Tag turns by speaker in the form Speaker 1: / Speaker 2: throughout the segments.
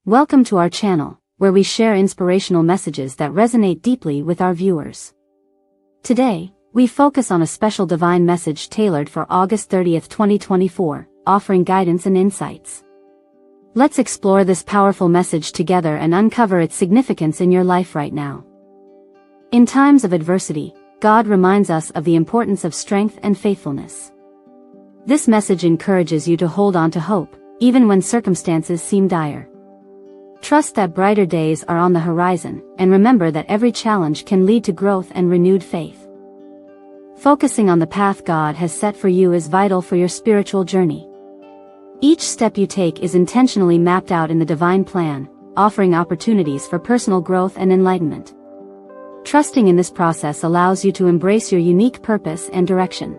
Speaker 1: Welcome to our channel, where we share inspirational messages that resonate deeply with our viewers. Today, we focus on a special divine message tailored for August 30th, 2024, offering guidance and insights. Let's explore this powerful message together and uncover its significance in your life right now. In times of adversity, God reminds us of the importance of strength and faithfulness. This message encourages you to hold on to hope, even when circumstances seem dire. Trust that brighter days are on the horizon, and remember that every challenge can lead to growth and renewed faith. Focusing on the path God has set for you is vital for your spiritual journey. Each step you take is intentionally mapped out in the divine plan, offering opportunities for personal growth and enlightenment. Trusting in this process allows you to embrace your unique purpose and direction.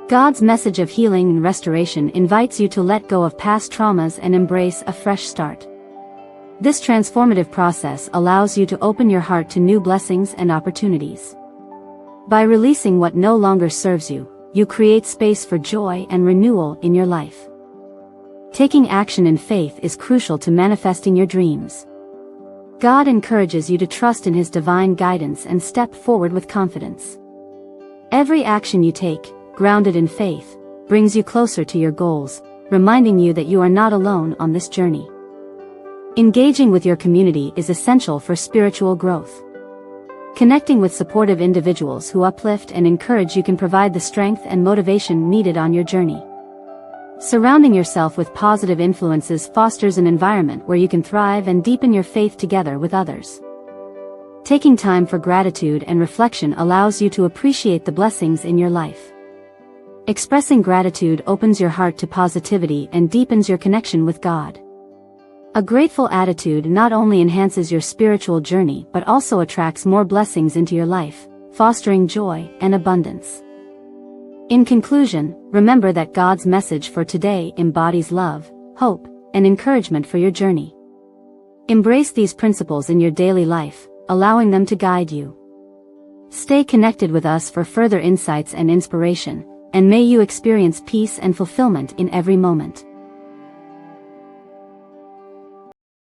Speaker 1: God's message of healing and restoration invites you to let go of past traumas and embrace a fresh start. This transformative process allows you to open your heart to new blessings and opportunities. By releasing what no longer serves you, you create space for joy and renewal in your life. Taking action in faith is crucial to manifesting your dreams. God encourages you to trust in His divine guidance and step forward with confidence. Every action you take, grounded in faith, brings you closer to your goals, reminding you that you are not alone on this journey. Engaging with your community is essential for spiritual growth. Connecting with supportive individuals who uplift and encourage you can provide the strength and motivation needed on your journey. Surrounding yourself with positive influences fosters an environment where you can thrive and deepen your faith together with others. Taking time for gratitude and reflection allows you to appreciate the blessings in your life. Expressing gratitude opens your heart to positivity and deepens your connection with God. A grateful attitude not only enhances your spiritual journey but also attracts more blessings into your life, fostering joy and abundance. In conclusion, remember that God's message for today embodies love, hope, and encouragement for your journey. Embrace these principles in your daily life, allowing them to guide you. Stay connected with us for further insights and inspiration, and may you experience peace and fulfillment in every moment.